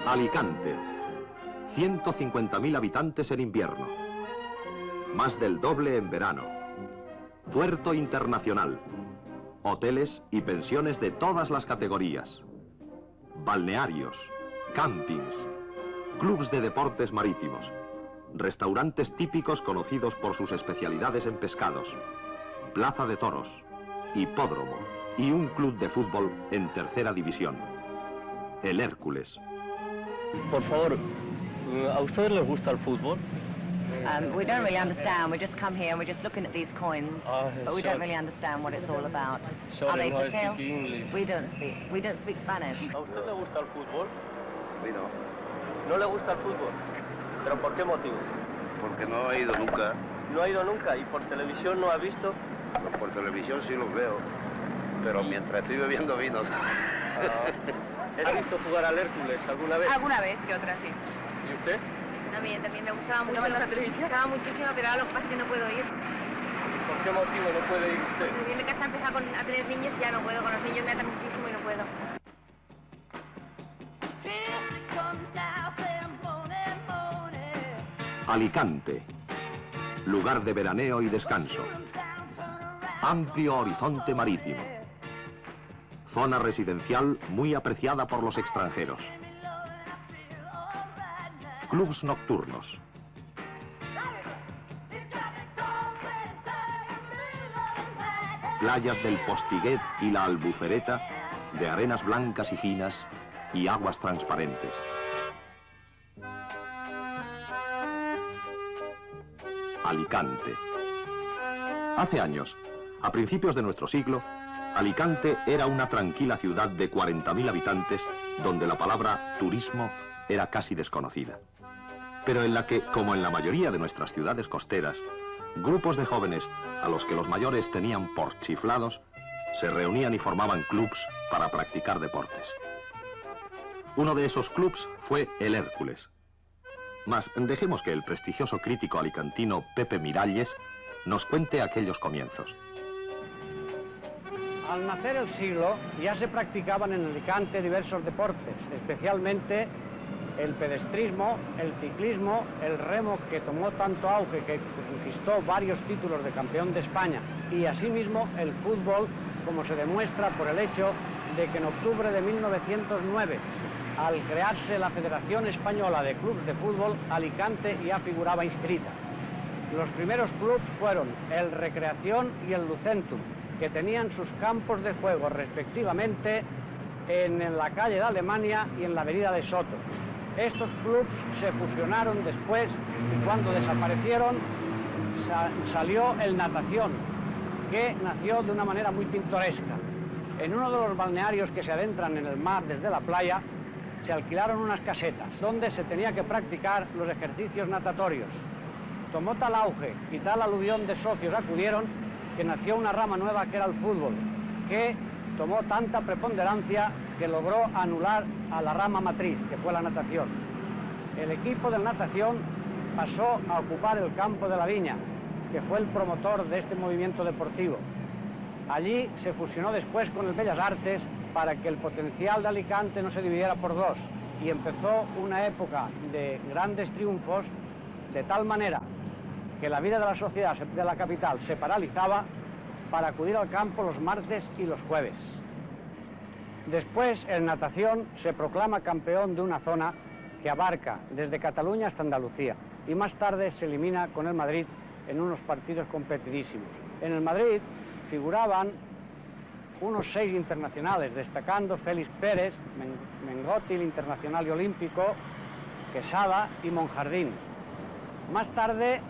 Alicante. 150.000 habitantes en invierno. Más del doble en verano. Puerto internacional. Hoteles y pensiones de todas las categorías. Balnearios, campings, clubs de deportes marítimos, restaurantes típicos conocidos por sus especialidades en pescados, plaza de toros, hipódromo y un club de fútbol en tercera división. El Hércules. Por favor, ¿a ustedes les gusta el fútbol? We don't really understand. We just come here and we're just looking at these coins, but we don't really understand what it's all about. Are they for sale? We don't speak Spanish. ¿A usted le gusta el fútbol? Sí, no. ¿No le gusta el fútbol? ¿Pero por qué motivo? Porque no he ido nunca. ¿No ha ido nunca? ¿Y por televisión no ha visto? Por televisión sí los veo, pero mientras estoy bebiendo vinos. ¿Has visto jugar al Hércules alguna vez? Alguna vez que otra, sí. ¿Y usted? También me gustaba mucho. ¿No la televisión? Me gustaba muchísimo, pero ahora lo que pasa es que no puedo ir. ¿Por qué motivo no puede ir usted? Porque en mi casa empezado a tener niños y ya no puedo. Con los niños me atan muchísimo y no puedo. Alicante. Lugar de veraneo y descanso. Amplio horizonte marítimo. Zona residencial muy apreciada por los extranjeros. Clubs nocturnos. Playas del Postiguet y la Albufereta, de arenas blancas y finas y aguas transparentes. Alicante. Hace años, a principios de nuestro siglo, Alicante era una tranquila ciudad de 40.000 habitantes donde la palabra turismo era casi desconocida, pero en la que, como en la mayoría de nuestras ciudades costeras, grupos de jóvenes a los que los mayores tenían por chiflados se reunían y formaban clubs para practicar deportes. Uno de esos clubs fue el Hércules. Mas dejemos que el prestigioso crítico alicantino Pepe Miralles nos cuente aquellos comienzos. Al nacer el siglo ya se practicaban en Alicante diversos deportes, especialmente el pedestrismo, el ciclismo, el remo, que tomó tanto auge que conquistó varios títulos de campeón de España, y asimismo el fútbol, como se demuestra por el hecho de que en octubre de 1909, al crearse la Federación Española de Clubs de Fútbol, Alicante ya figuraba inscrita. Los primeros clubs fueron el Recreación y el Lucentum, que tenían sus campos de juego respectivamente en la calle de Alemania y en la avenida de Soto. Estos clubs se fusionaron después y cuando desaparecieron salió el Natación, que nació de una manera muy pintoresca. En uno de los balnearios que se adentran en el mar desde la playa, se alquilaron unas casetas donde se tenía que practicar los ejercicios natatorios. Tomó tal auge y tal aluvión de socios acudieron que nació una rama nueva que era el fútbol, que tomó tanta preponderancia que logró anular a la rama matriz, que fue la natación. El equipo de natación pasó a ocupar el campo de la Viña, que fue el promotor de este movimiento deportivo. Allí se fusionó después con el Bellas Artes para que el potencial de Alicante no se dividiera por dos, y empezó una época de grandes triunfos, de tal manera que la vida de la sociedad de la capital se paralizaba para acudir al campo los martes y los jueves. Después, en natación, se proclama campeón de una zona que abarca desde Cataluña hasta Andalucía, y más tarde se elimina con el Madrid en unos partidos competidísimos. En el Madrid figuraban unos 6 internacionales, destacando Félix Pérez, Mengotti, el internacional y olímpico, Quesada y Monjardín. Más tarde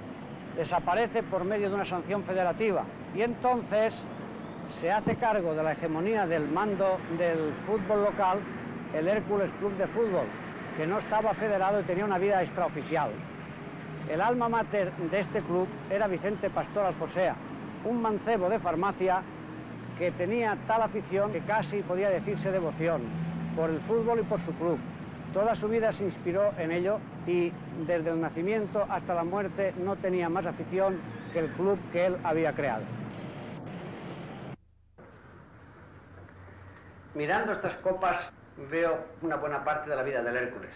desaparece por medio de una sanción federativa y entonces se hace cargo de la hegemonía del mando del fútbol local el Hércules Club de Fútbol, que no estaba federado y tenía una vida extraoficial. El alma mater de este club era Vicente Pastor Alfosea, un mancebo de farmacia que tenía tal afición que casi podía decirse devoción por el fútbol y por su club. Toda su vida se inspiró en ello y desde el nacimiento hasta la muerte no tenía más afición que el club que él había creado. Mirando estas copas veo una buena parte de la vida del Hércules.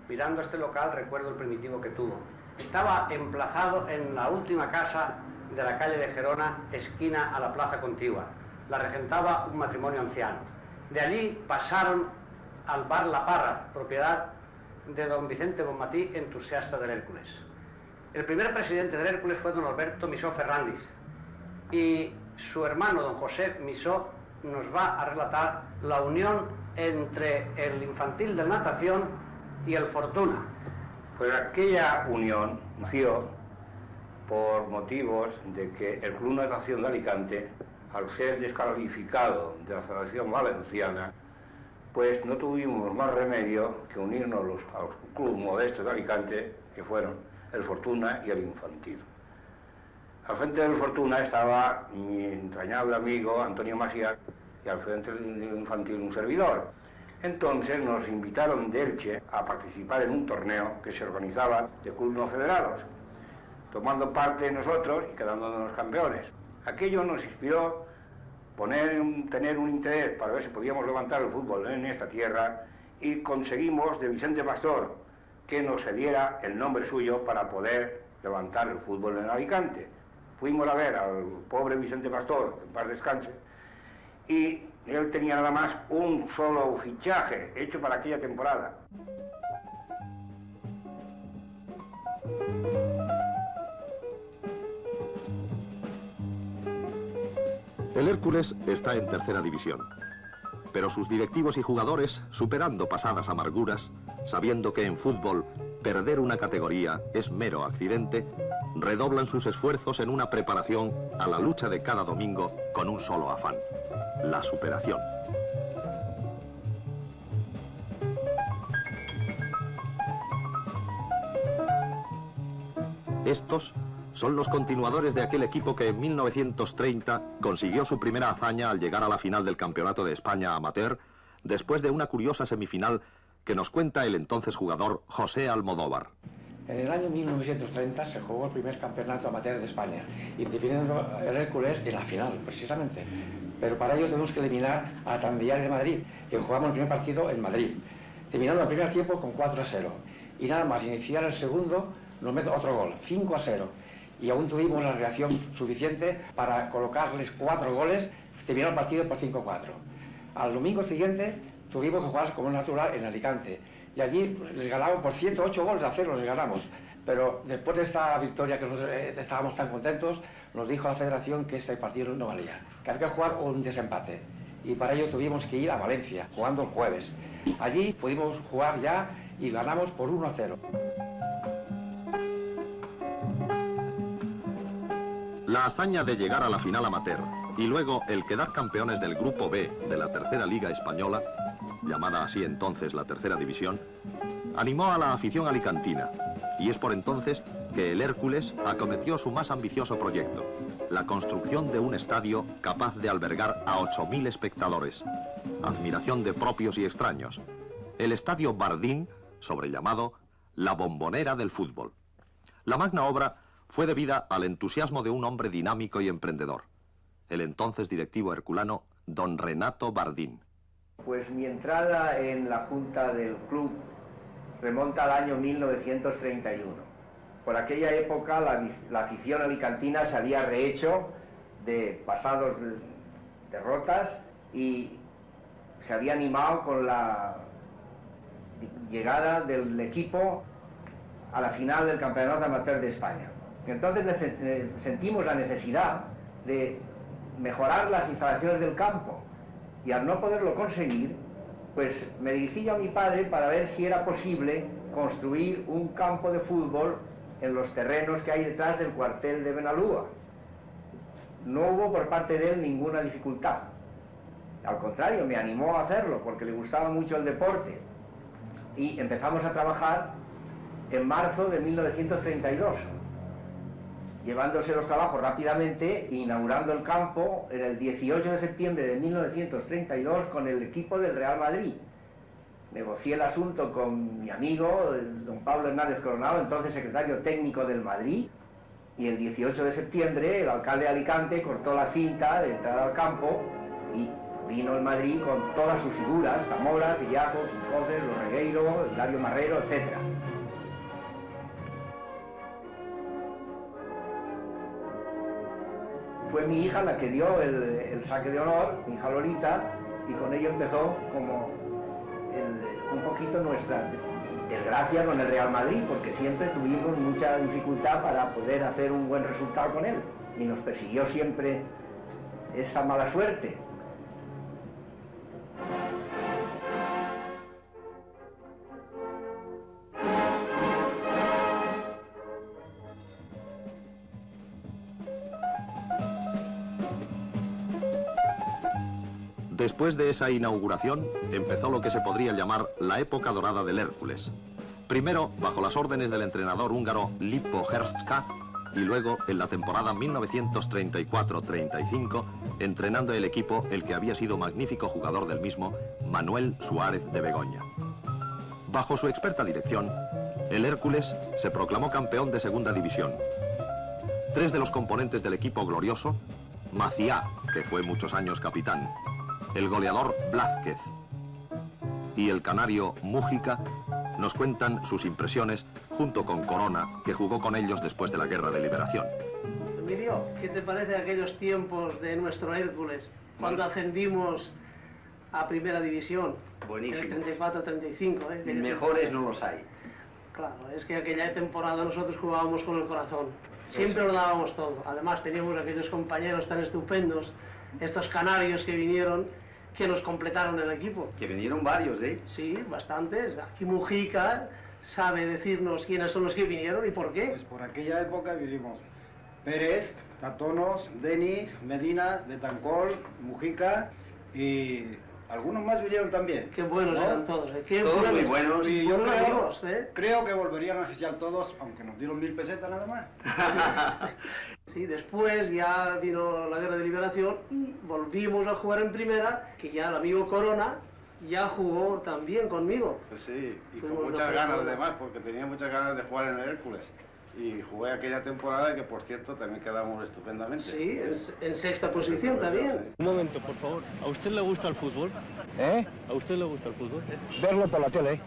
Mirando este local recuerdo el primitivo que tuvo. Estaba emplazado en la última casa de la calle de Gerona, esquina a la plaza contigua. La regentaba un matrimonio anciano. De allí pasaron al bar La Parra, propiedad de don Vicente Bonmatí, entusiasta del Hércules. El primer presidente del Hércules fue don Alberto Misó Ferrandiz, y su hermano don José Misó nos va a relatar la unión entre el infantil de natación y el Fortuna. Pues aquella unión nació por motivos de que el Club Natación de Alicante, al ser descalificado de la Federación Valenciana, pues no tuvimos más remedio que unirnos al club modesto de Alicante, que fueron el Fortuna y el Infantil. Al frente del Fortuna estaba mi entrañable amigo Antonio Macià, y al frente del Infantil un servidor. Entonces nos invitaron de Elche a participar en un torneo que se organizaba de clubes no federados, tomando parte nosotros y quedándonos campeones. Aquello nos inspiró tener un interés para ver si podíamos levantar el fútbol en esta tierra, y conseguimos de Vicente Pastor que nos cediera el nombre suyo para poder levantar el fútbol en Alicante. Fuimos a ver al pobre Vicente Pastor, que en paz descanse, y él tenía nada más un solo fichaje hecho para aquella temporada. El Hércules está en tercera división, pero sus directivos y jugadores, superando pasadas amarguras, sabiendo que en fútbol perder una categoría es mero accidente, redoblan sus esfuerzos en una preparación a la lucha de cada domingo con un solo afán: la superación. Estos son los continuadores de aquel equipo que en 1930 consiguió su primera hazaña al llegar a la final del Campeonato de España Amateur, después de una curiosa semifinal que nos cuenta el entonces jugador José Almodóvar. En el año 1930 se jugó el primer campeonato amateur de España, y definiendo el Hércules en la final, precisamente. Pero para ello tenemos que eliminar a Tandillar de Madrid, que jugamos el primer partido en Madrid. Terminando el primer tiempo con 4-0. Y nada más iniciar el segundo, nos mete otro gol, 5-0. Y aún tuvimos la reacción suficiente para colocarles 4 goles, terminó el partido por 5-4. Al domingo siguiente tuvimos que jugar como natural en Alicante, y allí les ganamos por 108 goles a 0, les ganamos. Pero después de esta victoria, que estábamos tan contentos, nos dijo la federación que este partido no valía, que había que jugar un desempate. Y para ello tuvimos que ir a Valencia, jugando el jueves. Allí pudimos jugar ya y ganamos por 1-0. La hazaña de llegar a la final amateur y luego el quedar campeones del Grupo B de la Tercera Liga Española, llamada así entonces la Tercera División, animó a la afición alicantina, y es por entonces que el Hércules acometió su más ambicioso proyecto: la construcción de un estadio capaz de albergar a 8.000 espectadores, admiración de propios y extraños, el Estadio Bardín, sobrellamado la bombonera del fútbol. La magna obra fue debida al entusiasmo de un hombre dinámico y emprendedor, el entonces directivo herculano don Renato Bardín. Pues mi entrada en la junta del club remonta al año 1931. Por aquella época la afición alicantina se había rehecho de pasados derrotas y se había animado con la llegada del equipo a la final del Campeonato Amateur de España. Entonces sentimos la necesidad de mejorar las instalaciones del campo, y al no poderlo conseguir, pues me dirigí yo a mi padre para ver si era posible construir un campo de fútbol en los terrenos que hay detrás del cuartel de Benalúa. No hubo por parte de él ninguna dificultad. Al contrario, me animó a hacerlo porque le gustaba mucho el deporte. Y empezamos a trabajar en marzo de 1932, llevándose los trabajos rápidamente, inaugurando el campo en el 18 de septiembre de 1932 con el equipo del Real Madrid. Negocié el asunto con mi amigo, don Pablo Hernández Coronado, entonces secretario técnico del Madrid, y el 18 de septiembre el alcalde de Alicante cortó la cinta de entrada al campo y Vino el Madrid con todas sus figuras, Zamora, Ciriaco, Quincoces, Los Regueiro, Hilario Marrero, etc. Fue mi hija la que dio el saque de honor, mi hija Lolita, y con ello empezó como un poquito nuestra desgracia con el Real Madrid, porque siempre tuvimos mucha dificultad para poder hacer un buen resultado con él, y nos persiguió siempre esa mala suerte. Después de esa inauguración, empezó lo que se podría llamar la época dorada del Hércules. Primero, bajo las órdenes del entrenador húngaro Lippo Herska, y luego, en la temporada 1934-35, entrenando el equipo el que había sido magnífico jugador del mismo, Manuel Suárez de Begoña. Bajo su experta dirección, el Hércules se proclamó campeón de segunda división. Tres de los componentes del equipo glorioso, Maciá, que fue muchos años capitán, el goleador Blázquez y el canario Mújica, nos cuentan sus impresiones junto con Corona, que jugó con ellos después de la Guerra de Liberación. Emilio, ¿qué te parece aquellos tiempos de nuestro Hércules, cuando ascendimos a Primera División? Buenísimo. En el 34-35, Mejores no los hay. Claro, es que aquella temporada nosotros jugábamos con el corazón. Siempre lo dábamos todo. Además teníamos aquellos compañeros tan estupendos, estos canarios que vinieron, que nos completaron el equipo. Que vinieron varios, ¿eh? Sí, bastantes. Aquí Mujica sabe decirnos quiénes son los que vinieron y por qué. Pues por aquella época vivimos Pérez, Tatonos, Denis, Medina, Betancor, Mujica y algunos más vinieron también. Qué buenos eran todos, ¿eh? Qué todos muy buenos. Y yo creo que volverían a oficiar todos, aunque nos dieron 1000 pesetas nada más. Sí, después ya vino la Guerra de Liberación y volvimos a jugar en Primera, que ya el amigo Corona ya jugó también conmigo. Pues sí, y con muchas ganas además, porque tenía muchas ganas de jugar en el Hércules. Y jugué aquella temporada que, por cierto, también quedamos estupendamente. Sí, en sexta posición también. Un momento, por favor. ¿A usted le gusta el fútbol? ¿Eh? ¿A usted le gusta el fútbol? Verlo por la tele.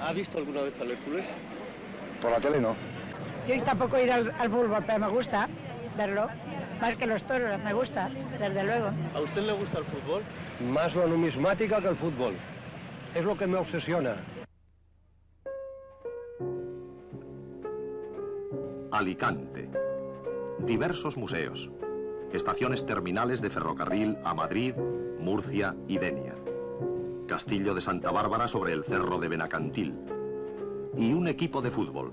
¿Ha visto alguna vez al Hércules? Por la tele no. Yo tampoco he ido al fútbol, pero me gusta verlo. Más que los toros, me gusta, desde luego. ¿A usted le gusta el fútbol? Más la numismática que el fútbol. Es lo que me obsesiona. Alicante. Diversos museos. Estaciones terminales de ferrocarril a Madrid, Murcia y Denia. Castillo de Santa Bárbara sobre el cerro de Benacantil. Y un equipo de fútbol,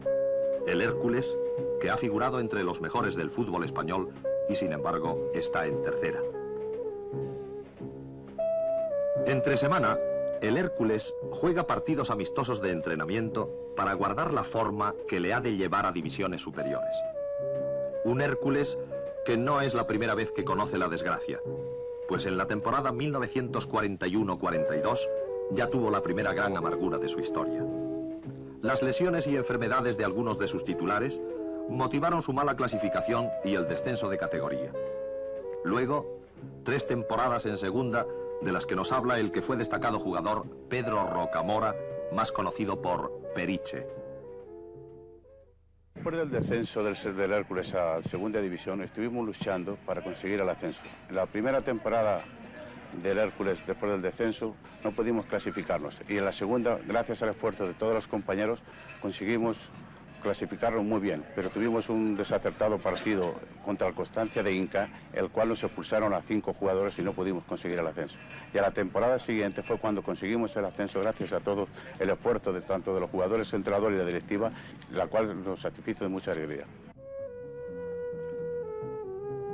el Hércules, que ha figurado entre los mejores del fútbol español y sin embargo está en tercera. Entre semana, el Hércules juega partidos amistosos de entrenamiento para guardar la forma que le ha de llevar a divisiones superiores. Un Hércules que no es la primera vez que conoce la desgracia, pues en la temporada 1941-42 ya tuvo la primera gran amargura de su historia. Las lesiones y enfermedades de algunos de sus titulares motivaron su mala clasificación y el descenso de categoría. Luego, 3 temporadas en segunda, de las que nos habla el que fue destacado jugador Pedro Rocamora, más conocido por Periche. Después del descenso del Hércules a segunda división, estuvimos luchando para conseguir el ascenso. En la primera temporada del Hércules, después del descenso, no pudimos clasificarnos. Y en la segunda, gracias al esfuerzo de todos los compañeros, conseguimos clasificarnos muy bien. Pero tuvimos un desacertado partido contra el Constancia de Inca, el cual nos expulsaron a 5 jugadores y no pudimos conseguir el ascenso. Y a la temporada siguiente fue cuando conseguimos el ascenso, gracias a todo el esfuerzo de tanto de los jugadores, entrenadores y la directiva, la cual nos satisfizo de mucha alegría.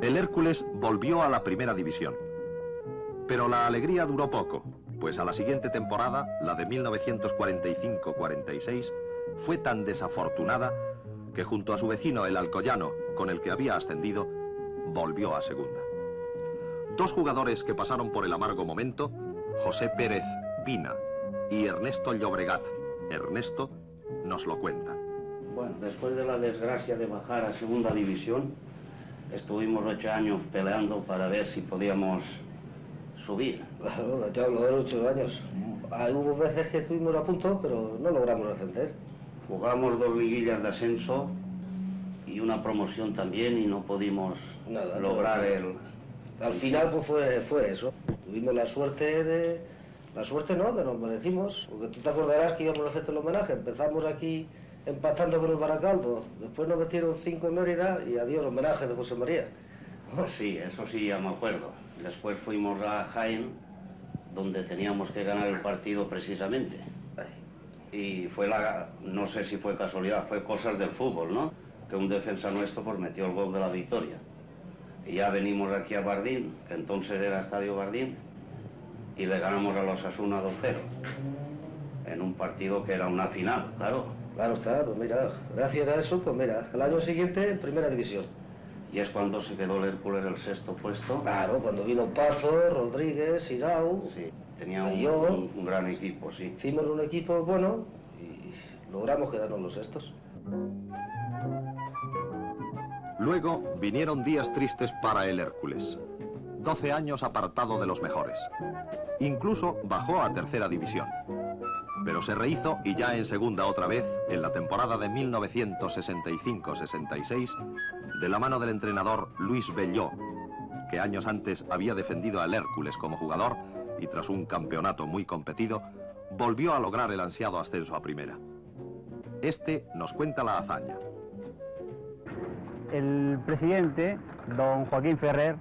El Hércules volvió a la primera división. Pero la alegría duró poco, pues a la siguiente temporada, la de 1945-46, fue tan desafortunada que junto a su vecino el Alcoyano, con el que había ascendido, volvió a segunda. 2 jugadores que pasaron por el amargo momento, José Pérez Pina y Ernesto Llobregat. Ernesto nos lo cuenta. Bueno, después de la desgracia de bajar a segunda división, estuvimos 8 años peleando para ver si podíamos subir. Claro, te hablo de 8 años. Hubo veces que estuvimos a punto, pero no logramos ascender. Jugamos 2 liguillas de ascenso y una promoción también y no pudimos lograr el... Al final pues fue eso. Tuvimos la suerte La suerte no, que nos merecimos, porque tú te acordarás que íbamos a hacerte el homenaje. Empezamos aquí empatando con el Baracaldo, después nos metieron 5 en Mérida y adiós el homenaje de José María. Pues sí, eso sí, ya me acuerdo. Después fuimos a Jaén, donde teníamos que ganar el partido precisamente. Y fue no sé si fue casualidad, fue cosas del fútbol, ¿no? Que un defensa nuestro pues metió el gol de la victoria. Y ya venimos aquí a Bardín, que entonces era Estadio Bardín, y le ganamos a los Osasuna 2-0. En un partido que era una final, claro. Claro está, pues mira, gracias a eso, pues mira, el año siguiente en Primera División. Y es cuando se quedó el Hércules el 6º puesto. Claro, cuando vino Pazo, Rodríguez, Irau. Sí, tenía un gran equipo, sí. Hicimos un equipo bueno y logramos quedarnos los 6º. Luego vinieron días tristes para el Hércules. 12 años apartado de los mejores. Incluso bajó a Tercera División. Pero se rehizo y ya en Segunda otra vez, en la temporada de 1965-66, de la mano del entrenador Luis Belló, que años antes había defendido al Hércules como jugador y tras un campeonato muy competido, volvió a lograr el ansiado ascenso a Primera. Este nos cuenta la hazaña. El presidente, don Joaquín Ferrer,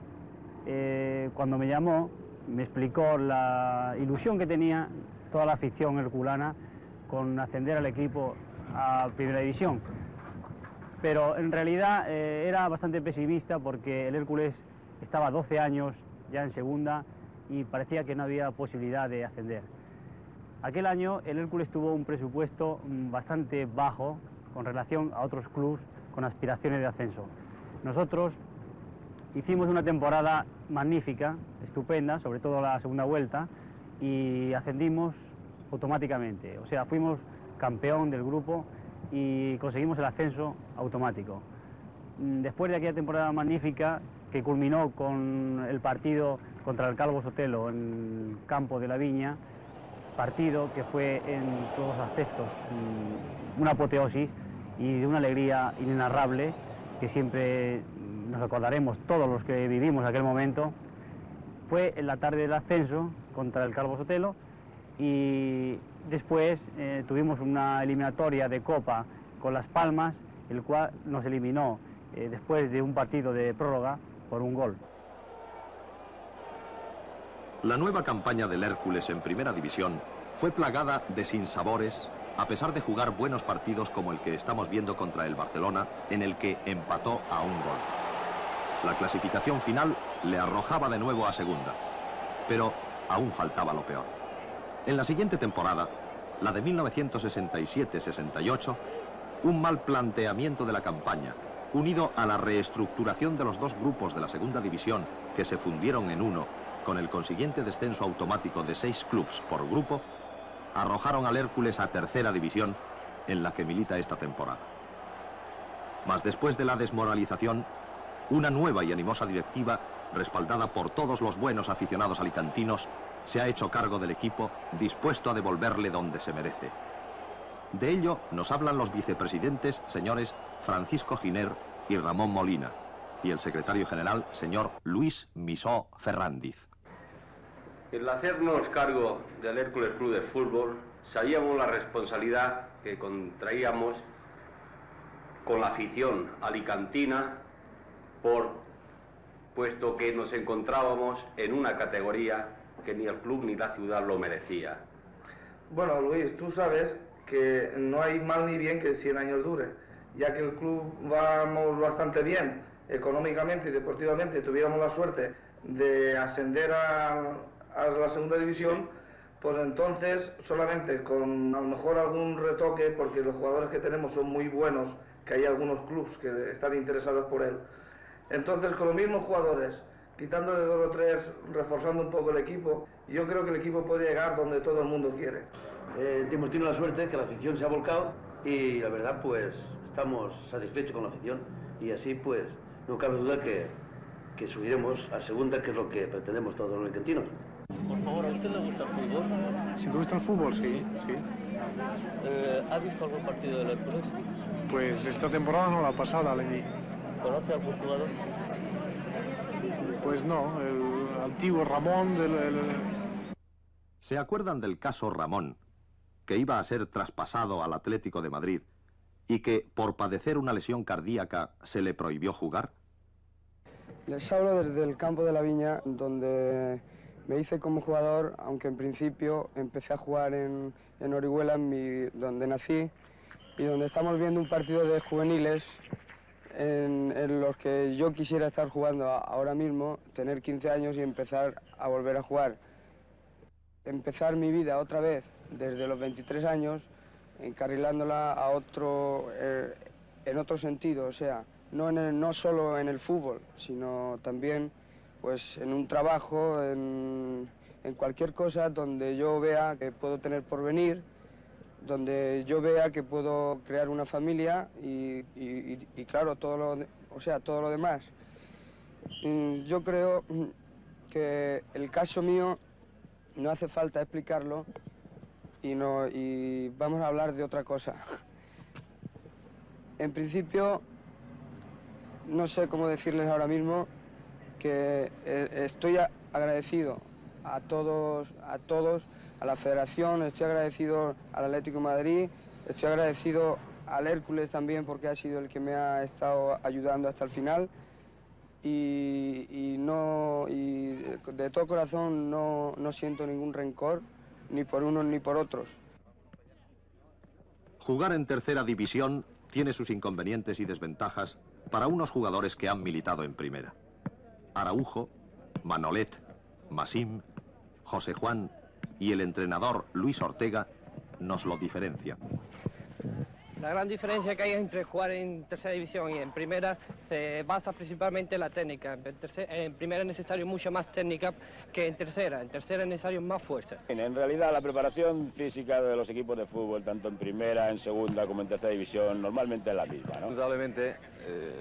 cuando me llamó, me explicó la ilusión que tenía toda la afición herculana con ascender al equipo a Primera División. Pero en realidad era bastante pesimista porque el Hércules estaba 12 años ya en Segunda y parecía que no había posibilidad de ascender. Aquel año el Hércules tuvo un presupuesto bastante bajo con relación a otros clubes con aspiraciones de ascenso. Nosotros hicimos una temporada magnífica, estupenda, sobre todo la segunda vuelta, y ascendimos automáticamente. O sea, fuimos campeón del grupo y conseguimos el ascenso automático. Después de aquella temporada magnífica, que culminó con el partido contra el Calvo Sotelo en el campo de la Viña, partido que fue en todos los aspectos una apoteosis y de una alegría inenarrable que siempre nos acordaremos todos los que vivimos aquel momento. Fue en la tarde del ascenso contra el Calvo Sotelo y después tuvimos una eliminatoria de Copa con Las Palmas, el cual nos eliminó después de un partido de prórroga por un gol. La nueva campaña del Hércules en Primera División fue plagada de sinsabores, a pesar de jugar buenos partidos como el que estamos viendo contra el Barcelona, en el que empató a un gol. La clasificación final le arrojaba de nuevo a Segunda, pero aún faltaba lo peor. En la siguiente temporada, la de 1967-68, un mal planteamiento de la campaña, unido a la reestructuración de los dos grupos de la Segunda División que se fundieron en uno, con el consiguiente descenso automático de 6 clubes por grupo, arrojaron al Hércules a Tercera División, en la que milita esta temporada. Mas después de la desmoralización, una nueva y animosa directiva, respaldada por todos los buenos aficionados alicantinos, se ha hecho cargo del equipo, dispuesto a devolverle donde se merece. De ello nos hablan los vicepresidentes, señores Francisco Giner y Ramón Molina, y el secretario general, señor Luis Misó Ferrandiz. El hacernos cargo del Hércules Club de Fútbol, sabíamos la responsabilidad que contraíamos con la afición alicantina, puesto que nos encontrábamos en una categoría que ni el club ni la ciudad lo merecía. Bueno, Luis, tú sabes que no hay mal ni bien que 100 años dure, ya que el club vamos bastante bien, económicamente y deportivamente, tuviéramos la suerte de ascender a la Segunda División, pues entonces solamente con a lo mejor algún retoque, porque los jugadores que tenemos son muy buenos, que hay algunos clubes que están interesados por él. Entonces con los mismos jugadores, quitándole 2 o 3, reforzando un poco el equipo, yo creo que el equipo puede llegar donde todo el mundo quiere. Hemos tenido la suerte que la afición se ha volcado y la verdad pues estamos satisfechos con la afición y así pues no cabe duda que subiremos a Segunda, que es lo que pretendemos todos los alicantinos. Por favor, ¿a usted le gusta el fútbol? Si me gusta el fútbol, sí, sí. ¿Ha visto algún partido del Hércules? Pues esta temporada no, la pasada le vi. ¿Conoce a algún jugador? Pues no, el antiguo Ramón ¿Se acuerdan del caso Ramón, que iba a ser traspasado al Atlético de Madrid y que, por padecer una lesión cardíaca, se le prohibió jugar? Les hablo desde el campo de la Viña, donde me hice como jugador, aunque en principio empecé a jugar en Orihuela, donde nací, y donde estamos viendo un partido de juveniles en los que yo quisiera estar jugando ahora mismo, tener 15 años y empezar a volver a jugar. Empezar mi vida otra vez desde los 23 años, encarrilándola a en otro sentido, o sea, no solo en el fútbol, sino también pues en un trabajo, en cualquier cosa donde yo vea que puedo tener porvenir, donde yo vea que puedo crear una familia y claro, todo lo demás. Yo creo que el caso mío no hace falta explicarlo y vamos a hablar de otra cosa. En principio, no sé cómo decirles ahora mismo que estoy agradecido a todos, a la Federación, estoy agradecido al Atlético de Madrid, estoy agradecido al Hércules también porque ha sido el que me ha estado ayudando hasta el final y de todo corazón no siento ningún rencor ni por unos ni por otros. Jugar en tercera división tiene sus inconvenientes y desventajas para unos jugadores que han militado en primera. Araujo, Manolet, Massim, José Juan y el entrenador Luis Ortega nos lo diferencian. La gran diferencia que hay entre jugar en tercera división y en primera se basa principalmente en la técnica. En primera es necesario mucha más técnica que en tercera. En tercera es necesario más fuerza. En realidad la preparación física de los equipos de fútbol, tanto en primera, en segunda como en tercera división, normalmente es la misma, ¿no? Indudablemente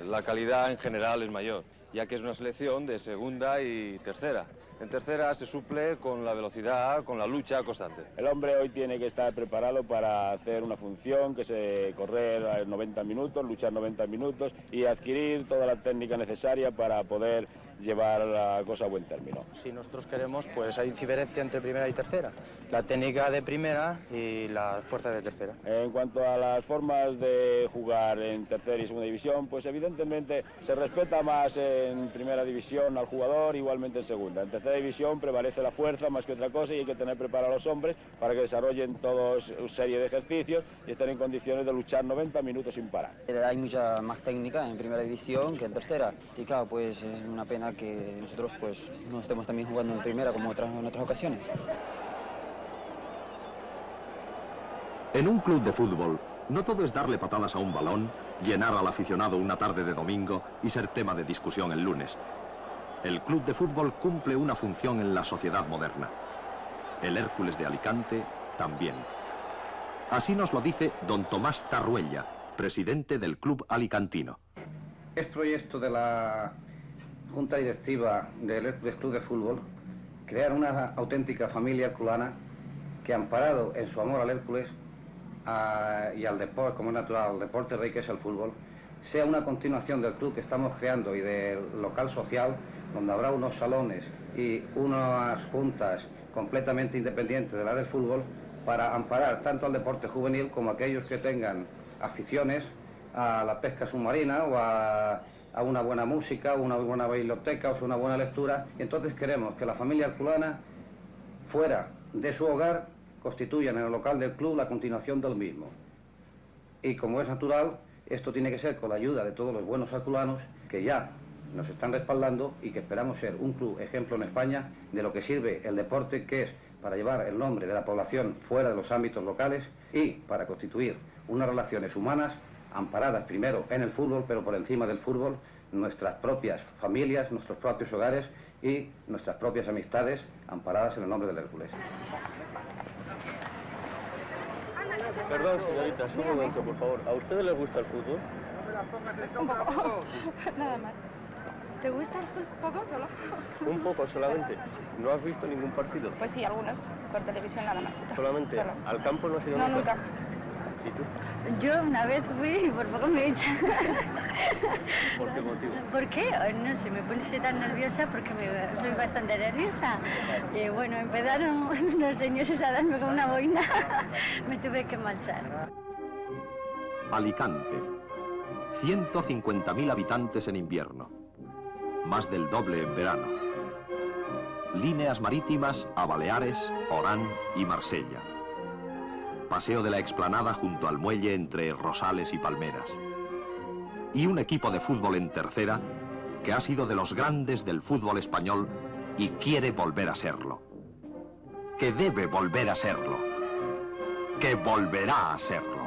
la calidad en general es mayor, ya que es una selección de segunda y tercera. En tercera se suple con la velocidad, con la lucha constante. El hombre hoy tiene que estar preparado para hacer una función, que es correr 90 minutos, luchar 90 minutos y adquirir toda la técnica necesaria para poder llevar la cosa a buen término. Si nosotros queremos, pues hay diferencia entre primera y tercera. La técnica de primera y la fuerza de tercera. En cuanto a las formas de jugar en tercera y segunda división, pues evidentemente se respeta más en primera división al jugador, igualmente en segunda. En tercera división prevalece la fuerza más que otra cosa y hay que tener preparados a los hombres para que desarrollen todos una serie de ejercicios y estén en condiciones de luchar 90 minutos sin parar. Hay mucha más técnica en primera división que en tercera y claro, pues es una pena que nosotros pues no estemos también jugando en primera como en otras ocasiones. En un club de fútbol, no todo es darle patadas a un balón, llenar al aficionado una tarde de domingo y ser tema de discusión el lunes. El club de fútbol cumple una función en la sociedad moderna. El Hércules de Alicante también. Así nos lo dice don Tomás Tarruella, presidente del club alicantino. Es proyecto de la Junta Directiva del Hércules Club de Fútbol crear una auténtica familia herculana que, amparado en su amor al Hércules y al deporte, como es natural, al deporte rey que es el fútbol, sea una continuación del club que estamos creando y del local social, donde habrá unos salones y unas juntas completamente independientes de la del fútbol para amparar tanto al deporte juvenil como a aquellos que tengan aficiones a la pesca submarina o a una buena música, una buena biblioteca o una buena lectura. Y entonces queremos que la familia herculana, fuera de su hogar, constituyan en el local del club la continuación del mismo. Y como es natural, esto tiene que ser con la ayuda de todos los buenos herculanos que ya nos están respaldando y que esperamos ser un club ejemplo en España de lo que sirve el deporte, que es para llevar el nombre de la población fuera de los ámbitos locales y para constituir unas relaciones humanas amparadas primero en el fútbol, pero por encima del fútbol, nuestras propias familias, nuestros propios hogares y nuestras propias amistades amparadas en el nombre del Hércules. Perdón, señoritas, un momento, por favor. ¿A ustedes les gusta el fútbol? Un poco. Nada más. ¿Te gusta el fútbol? ¿Poco solo? Un poco solamente. ¿No has visto ningún partido? Pues sí, algunos. Por televisión nada más. ¿Solamente? Solo. ¿Al campo no has ido No, nunca? nunca. ¿Y tú? Yo una vez fui y por poco me echan. ¿Por qué motivo? ¿Por qué? Ay, no sé, me puse tan nerviosa porque soy bastante nerviosa. Y bueno, empezaron unos señores a darme con una boina. Me tuve que marchar. Alicante. 150.000 habitantes en invierno. Más del doble en verano. Líneas marítimas a Baleares, Orán y Marsella. Paseo de la explanada junto al muelle entre rosales y palmeras. Y un equipo de fútbol en tercera que ha sido de los grandes del fútbol español y quiere volver a serlo. Que debe volver a serlo. Que volverá a serlo.